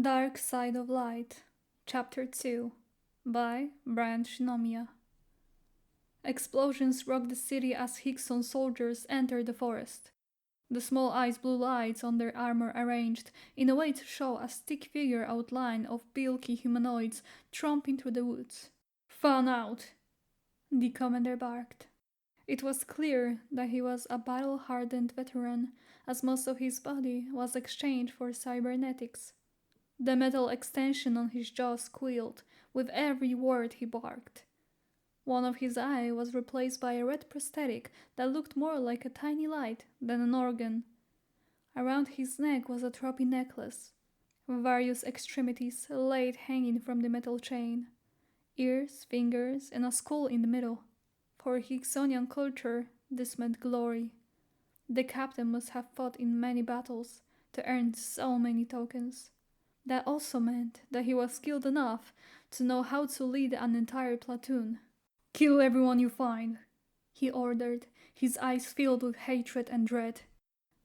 Dark Side of Light, Chapter 2, by Brian Shinomiya. Explosions rocked the city as Hixon soldiers entered the forest. The small ice blue lights on their armor arranged in a way to show a stick figure outline of bulky humanoids tromping through the woods. "Fan out!" the commander barked. It was clear that he was a battle-hardened veteran, as most of his body was exchanged for cybernetics. The metal extension on his jaw squealed with every word he barked. One of his eyes was replaced by a red prosthetic that looked more like a tiny light than an organ. Around his neck was a trophy necklace. Various extremities lay hanging from the metal chain. Ears, fingers, and a skull in the middle. For Hixonian culture, this meant glory. The captain must have fought in many battles to earn so many tokens. That also meant that he was skilled enough to know how to lead an entire platoon. "Kill everyone you find," he ordered, his eyes filled with hatred and dread.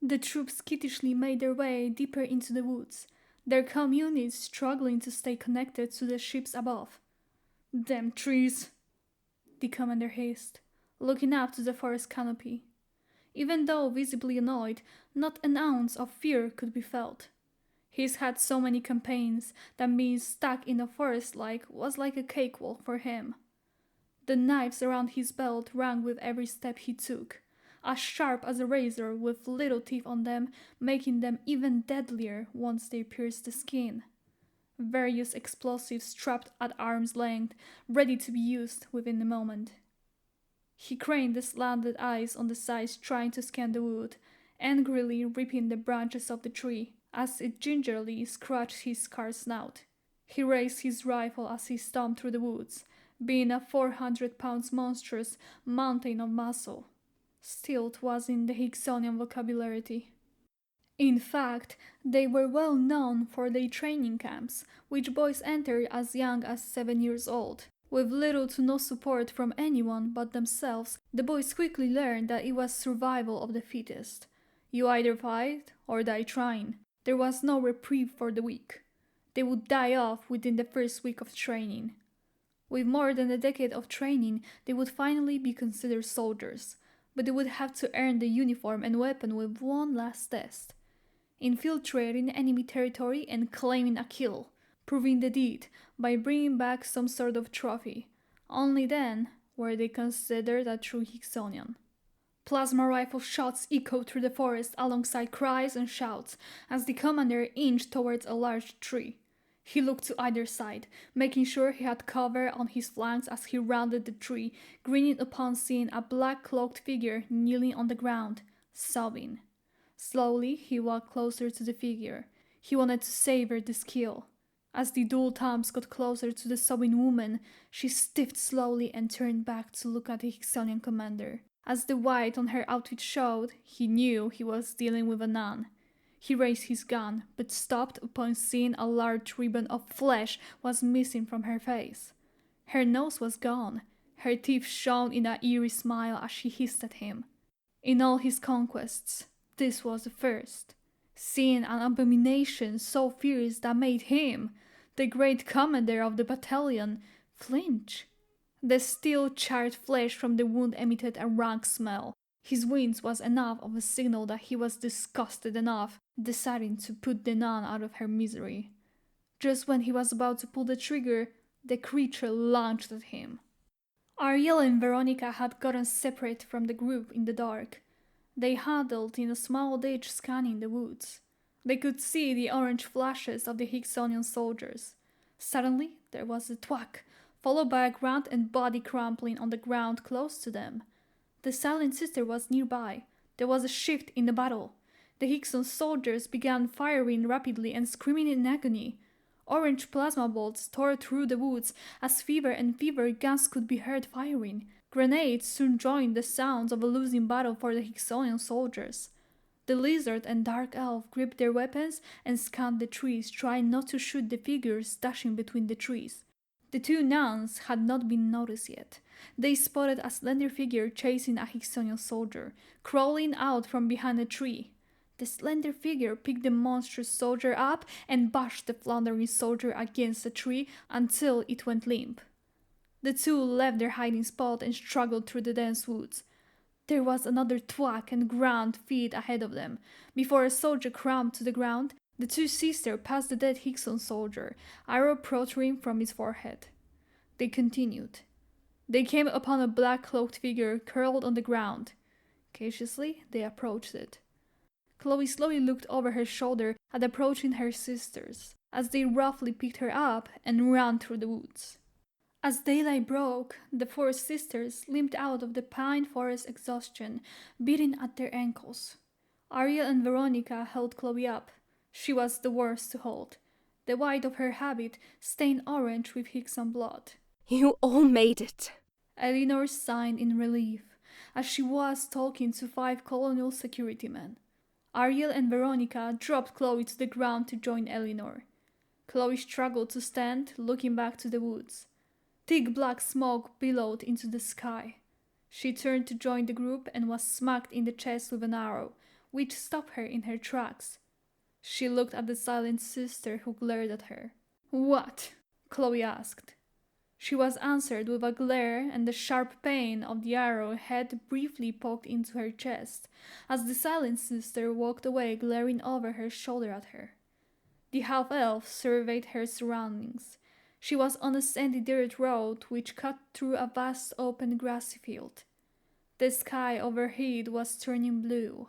The troops skittishly made their way deeper into the woods, their comm units struggling to stay connected to the ships above. "Damn trees!" the commander hissed, looking up to the forest canopy. Even though visibly annoyed, not an ounce of fear could be felt. He's had so many campaigns that being stuck in a forest was like a cakewalk for him. The knives around his belt rang with every step he took, as sharp as a razor with little teeth on them, making them even deadlier once they pierced the skin. Various explosives strapped at arm's length, ready to be used within a moment. He craned the slanted eyes on the sides trying to scan the wood, angrily ripping the branches of the tree as it gingerly scratched his scarred snout. He raised his rifle as he stomped through the woods, being a 400-pound monstrous mountain of muscle. Stilt was in the Hixonian vocabulary. In fact, they were well known for their training camps, which boys entered as young as 7 years old. With little to no support from anyone but themselves, the boys quickly learned that it was survival of the fittest. You either fight or die trying. There was no reprieve for the weak. They would die off within the first week of training. With more than a decade of training, they would finally be considered soldiers, but they would have to earn the uniform and weapon with one last test. Infiltrating enemy territory and claiming a kill, proving the deed by bringing back some sort of trophy. Only then were they considered a true Hixonian. Plasma rifle shots echoed through the forest alongside cries and shouts as the commander inched towards a large tree. He looked to either side, making sure he had cover on his flanks as he rounded the tree, grinning upon seeing a black-cloaked figure kneeling on the ground, sobbing. Slowly, he walked closer to the figure. He wanted to savor this kill. As the dual thumbs got closer to the sobbing woman, she stiffed slowly and turned back to look at the Hixonian commander. As the white on her outfit showed, he knew he was dealing with a nun. He raised his gun, but stopped upon seeing a large ribbon of flesh was missing from her face. Her nose was gone. Her teeth shone in an eerie smile as she hissed at him. In all his conquests, this was the first. Seeing an abomination so fierce that made him, the great commander of the battalion, flinch. The still charred flesh from the wound emitted a rank smell. His wince was enough of a signal that he was disgusted enough, deciding to put the nun out of her misery. Just when he was about to pull the trigger, the creature lunged at him. Ariel and Veronica had gotten separate from the group in the dark. They huddled in a small ditch scanning the woods. They could see the orange flashes of the Hixonian soldiers. Suddenly, there was a thwack, followed by a grunt and body crumpling on the ground close to them. The silent sister was nearby. There was a shift in the battle. The Hixon soldiers began firing rapidly and screaming in agony. Orange plasma bolts tore through the woods as fever and fever guns could be heard firing. Grenades soon joined the sounds of a losing battle for the Hixonian soldiers. The lizard and dark elf gripped their weapons and scanned the trees, trying not to shoot the figures dashing between the trees. The two nuns had not been noticed yet. They spotted a slender figure chasing a Hixonian soldier, crawling out from behind a tree. The slender figure picked the monstrous soldier up and bashed the floundering soldier against a tree until it went limp. The two left their hiding spot and struggled through the dense woods. There was another thwack and ground feet ahead of them. Before a soldier crumbled to the ground, the two sisters passed the dead Hixon soldier, arrow protruding from his forehead. They continued. They came upon a black-cloaked figure curled on the ground. Cautiously, they approached it. Chloe slowly looked over her shoulder at approaching her sisters, as they roughly picked her up and ran through the woods. As daylight broke, the four sisters limped out of the pine forest exhaustion, beating at their ankles. Ariel and Veronica held Chloe up. She was the worst to hold. The white of her habit stained orange with Hixon blood. You all made it. Eleanor sighed in relief, as she was talking to 5 colonial security men. Ariel and Veronica dropped Chloe to the ground to join Eleanor. Chloe struggled to stand, looking back to the woods. Thick black smoke billowed into the sky. She turned to join the group and was smacked in the chest with an arrow, which stopped her in her tracks. She looked at the silent sister who glared at her. "What?" Chloe asked. She was answered with a glare, and the sharp pain of the arrow head briefly poked into her chest, as the silent sister walked away glaring over her shoulder at her. The half-elf surveyed her surroundings. She was on a sandy dirt road which cut through a vast open grassy field. The sky overhead was turning blue.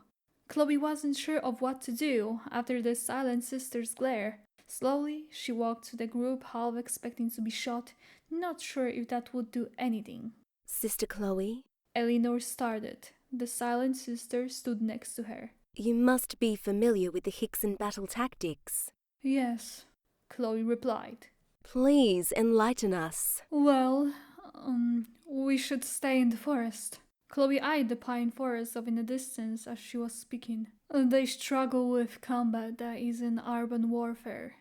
Chloe wasn't sure of what to do after the silent sister's glare. Slowly, she walked to the group, half expecting to be shot, not sure if that would do anything. Sister Chloe? Eleanor started. The silent sister stood next to her. You must be familiar with the Hixon battle tactics. Yes, Chloe replied. Please enlighten us. Well, we should stay in the forest. Chloe eyed the pine forest off in the distance as she was speaking. They struggle with combat that isn't urban warfare.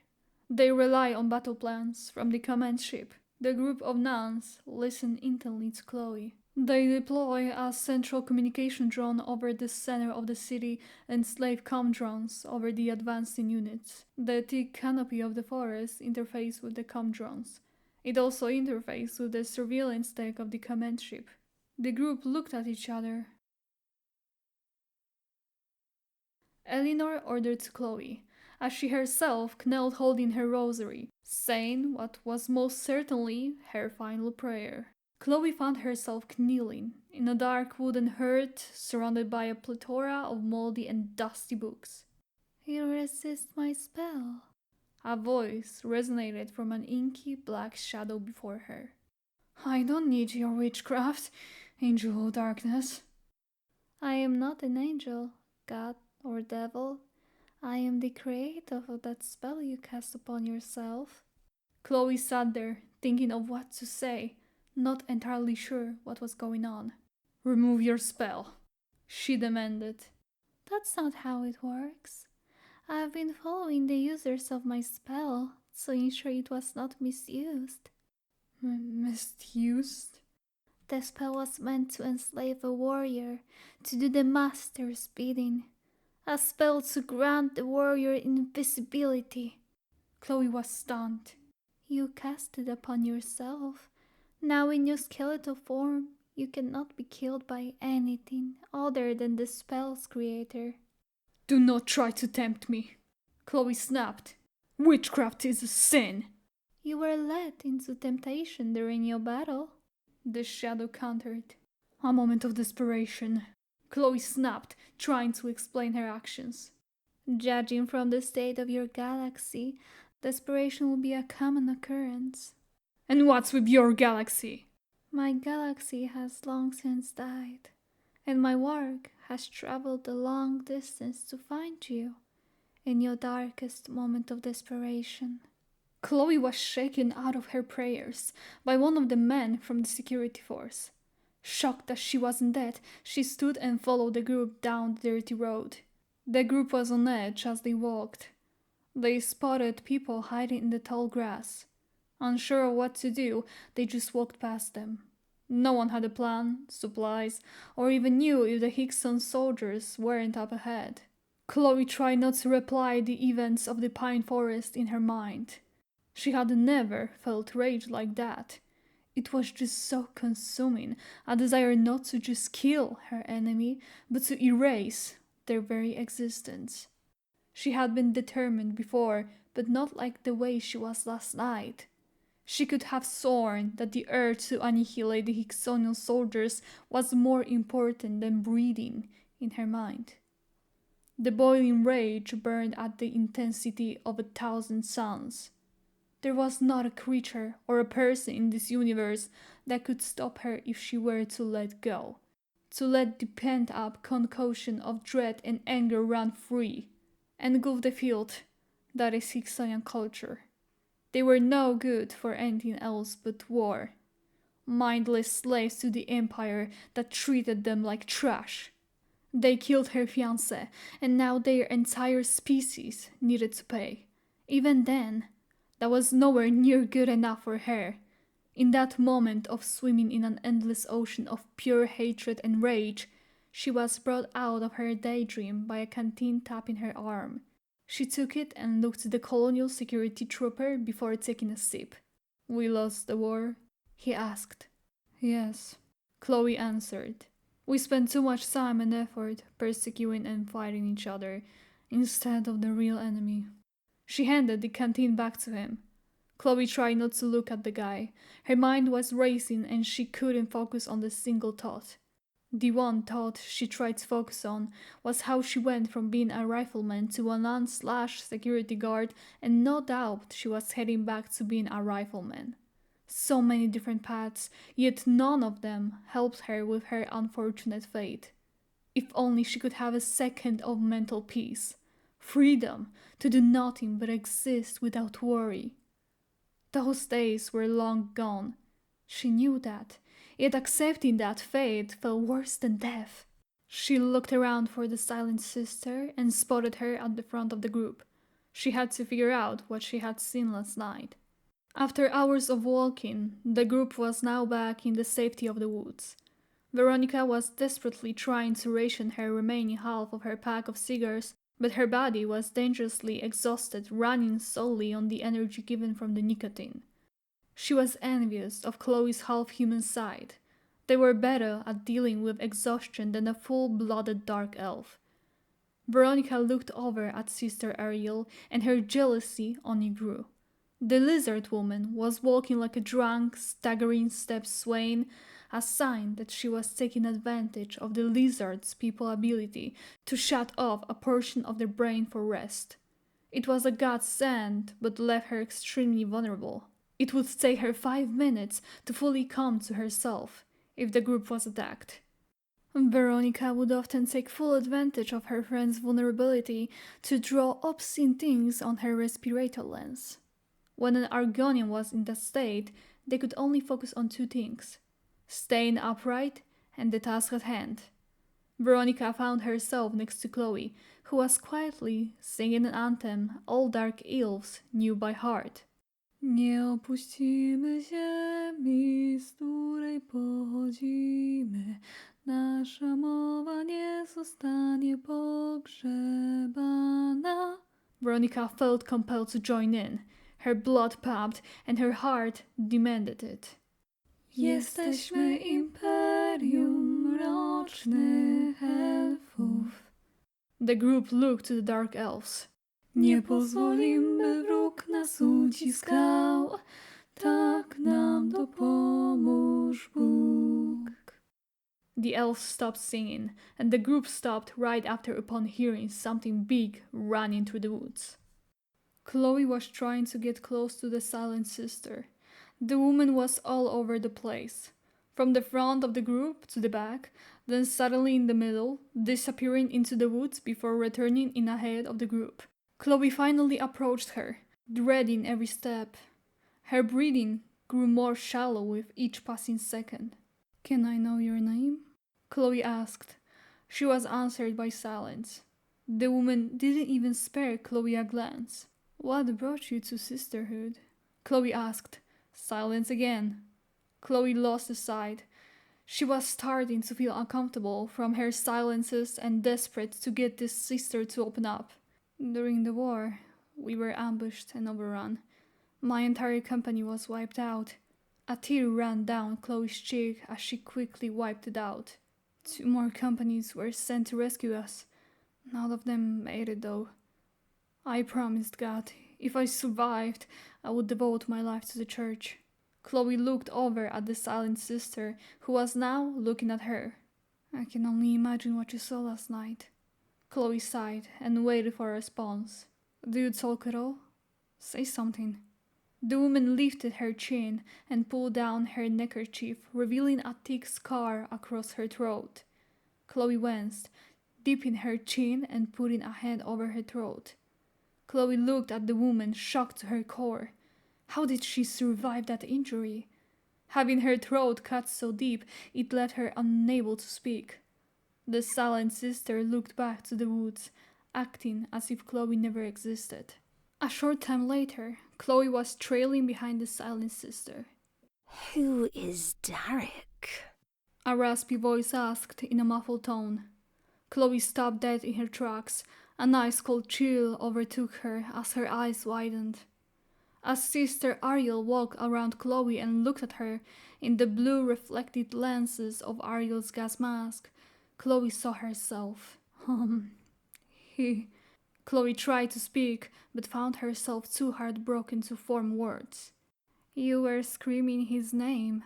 They rely on battle plans from the command ship. The group of nuns listened intently to Chloe. They deploy a central communication drone over the center of the city and slave comm drones over the advancing units. The thick canopy of the forest interfaces with the comm drones. It also interfaces with the surveillance deck of the command ship. The group looked at each other. Eleanor ordered to Chloe, as she herself knelt holding her rosary, saying what was most certainly her final prayer. Chloe found herself kneeling in a dark wooden hearth surrounded by a plethora of moldy and dusty books. "You resist my spell," a voice resonated from an inky black shadow before her. "I don't need your witchcraft, angel of darkness." "I am not an angel, god or devil. I am the creator of that spell you cast upon yourself." Chloe sat there, thinking of what to say, not entirely sure what was going on. "Remove your spell," she demanded. "That's not how it works. I've been following the users of my spell to ensure it was not misused." Misused? "The spell was meant to enslave a warrior, to do the master's bidding. A spell to grant the warrior invisibility." Chloe was stunned. "You cast it upon yourself. Now in your skeletal form, you cannot be killed by anything other than the spell's creator." "Do not try to tempt me," Chloe snapped. "Witchcraft is a sin." "You were led into temptation during your battle," the shadow countered. "A moment of desperation," Chloe snapped, trying to explain her actions. "Judging from the state of your galaxy, desperation will be a common occurrence." "And what's with your galaxy?" "My galaxy has long since died, and my work has traveled a long distance to find you in your darkest moment of desperation." Chloe was shaken out of her prayers by one of the men from the security force. Shocked that she wasn't dead, she stood and followed the group down the dirty road. The group was on edge as they walked. They spotted people hiding in the tall grass. Unsure of what to do, they just walked past them. No one had a plan, supplies, or even knew if the Hixon soldiers weren't up ahead. Chloe tried not to replay the events of the pine forest in her mind. She had never felt rage like that. It was just so consuming, a desire not to just kill her enemy, but to erase their very existence. She had been determined before, but not like the way she was last night. She could have sworn that the urge to annihilate the Hixonian soldiers was more important than breathing in her mind. The boiling rage burned at the intensity of 1,000 suns. There was not a creature or a person in this universe that could stop her if she were to let go, to let the pent-up concoction of dread and anger run free, engulf the field that is Hixonian culture. They were no good for anything else but war, mindless slaves to the empire that treated them like trash. They killed her fiancé, and now their entire species needed to pay. Even then, that was nowhere near good enough for her. In that moment of swimming in an endless ocean of pure hatred and rage, she was brought out of her daydream by a canteen tap in her arm. She took it and looked at the colonial security trooper before taking a sip. "We lost the war?" he asked. "Yes," Chloe answered. "We spent too much time and effort persecuting and fighting each other instead of the real enemy." She handed the canteen back to him. Chloe tried not to look at the guy. Her mind was racing and she couldn't focus on the single thought. The one thought she tried to focus on was how she went from being a rifleman to a non-security guard, and no doubt she was heading back to being a rifleman. So many different paths, yet none of them helped her with her unfortunate fate. If only she could have a second of mental peace. Freedom to do nothing but exist without worry. Those days were long gone. She knew that, yet accepting that fate felt worse than death. She looked around for the silent sister and spotted her at the front of the group. She had to figure out what she had seen last night. After hours of walking, the group was now back in the safety of the woods. Veronica was desperately trying to ration her remaining half of her pack of cigars, but her body was dangerously exhausted, running solely on the energy given from the nicotine. She was envious of Chloe's half-human side. They were better at dealing with exhaustion than a full-blooded dark elf. Veronica looked over at Sister Ariel, and her jealousy only grew. The lizard woman was walking like a drunk, staggering step swaying, a sign that she was taking advantage of the lizard's people's ability to shut off a portion of their brain for rest. It was a godsend, but left her extremely vulnerable. It would take her 5 minutes to fully come to herself if the group was attacked. Veronica would often take full advantage of her friend's vulnerability to draw obscene things on her respirator lens. When an Argonian was in that state, they could only focus on two things: staying upright and the task at hand. Veronica found herself next to Chloe, who was quietly singing an anthem all dark elves knew by heart. Nie opuścimy ziemi, z której pochodzimy. Nasza mowa nie zostanie pogrzebana. Veronica felt compelled to join in. Her blood pumped and her heart demanded it. Jesteśmy imperium mrocznych elfów. The group looked to the dark elves. Nie pozwolimy, wróg nas uciskał, tak nam dopomóż Bóg. The elves stopped singing, and the group stopped right after upon hearing something big running through the woods. Chloe was trying to get close to the silent sister. The woman was all over the place, from the front of the group to the back, then suddenly in the middle, disappearing into the woods before returning in ahead of the group. Chloe finally approached her, dreading every step. Her breathing grew more shallow with each passing second. "Can I know your name?" Chloe asked. She was answered by silence. The woman didn't even spare Chloe a glance. "What brought you to sisterhood?" Chloe asked. Silence again. Chloe lost the sight. She was starting to feel uncomfortable from her silences and desperate to get this sister to open up. During the war, we were ambushed and overrun. My entire company was wiped out. A tear ran down Chloe's cheek as she quickly wiped it out. 2 more companies were sent to rescue us. None of them made it though. I promised God, if I survived, I would devote my life to the church. Chloe looked over at the silent sister, who was now looking at her. I can only imagine what you saw last night. Chloe sighed and waited for a response. Do you talk at all? Say something. The woman lifted her chin and pulled down her neckerchief, revealing a thick scar across her throat. Chloe winced, dipping her chin and putting a hand over her throat. Chloe looked at the woman, shocked to her core. How did she survive that injury? Having her throat cut so deep, it left her unable to speak. The silent sister looked back to the woods, acting as if Chloe never existed. A short time later, Chloe was trailing behind the silent sister. Who is Derek? A raspy voice asked in a muffled tone. Chloe stopped dead in her tracks. An ice-cold chill overtook her as her eyes widened. As Sister Ariel walked around Chloe and looked at her in the blue reflected lenses of Ariel's gas mask, Chloe saw herself. Chloe tried to speak, but found herself too heartbroken to form words. You were screaming his name.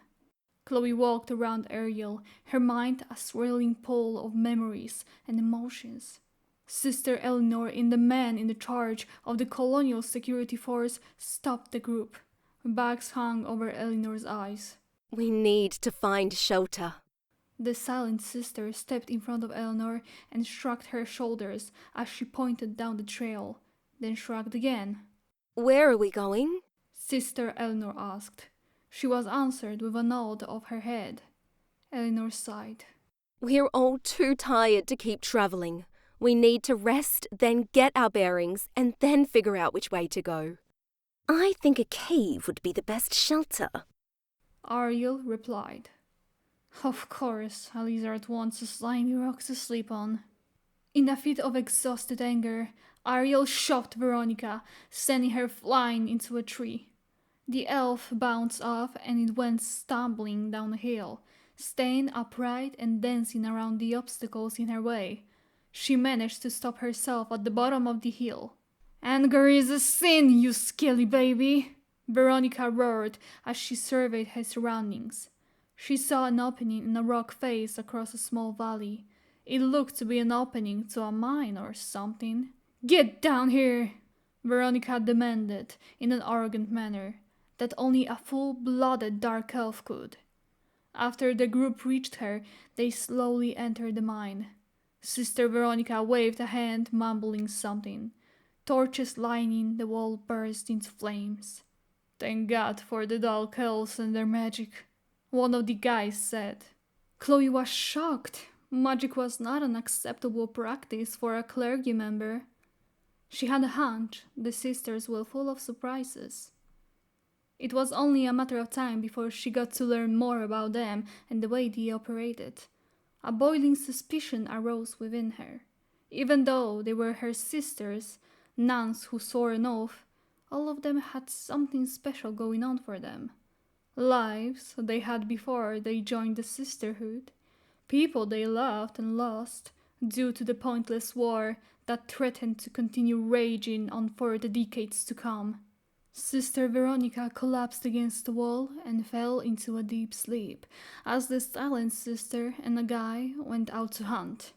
Chloe walked around Ariel, her mind a swirling pool of memories and emotions. Sister Eleanor and the man in charge of the Colonial Security Force stopped the group. Bags hung over Eleanor's eyes. We need to find shelter. The silent sister stepped in front of Eleanor and shrugged her shoulders as she pointed down the trail, then shrugged again. Where are we going? Sister Eleanor asked. She was answered with a nod of her head. Eleanor sighed. We're all too tired to keep travelling. We need to rest, then get our bearings, and then figure out which way to go. I think a cave would be the best shelter. Ariel replied. Of course, a lizard wants a slimy rock to sleep on. In a fit of exhausted anger, Ariel shoved Veronica, sending her flying into a tree. The elf bounced off and it went stumbling down the hill, staying upright and dancing around the obstacles in her way. She managed to stop herself at the bottom of the hill. Anger is a sin, you skilly baby! Veronica roared as she surveyed her surroundings. She saw an opening in a rock face across a small valley. It looked to be an opening to a mine or something. Get down here! Veronica demanded in an arrogant manner that only a full-blooded dark elf could. After the group reached her, they slowly entered the mine. Sister Veronica waved a hand, mumbling something. Torches lining the wall burst into flames. Thank God for the dark elves and their magic, one of the guys said. Chloe was shocked. Magic was not an acceptable practice for a clergy member. She had a hunch the sisters were full of surprises. It was only a matter of time before she got to learn more about them and the way they operated. A boiling suspicion arose within her. Even though they were her sisters, nuns who swore an oath, all of them had something special going on for them. Lives they had before they joined the sisterhood, people they loved and lost due to the pointless war that threatened to continue raging on for the decades to come. Sister Veronica collapsed against the wall and fell into a deep sleep as the silent sister and a guy went out to hunt.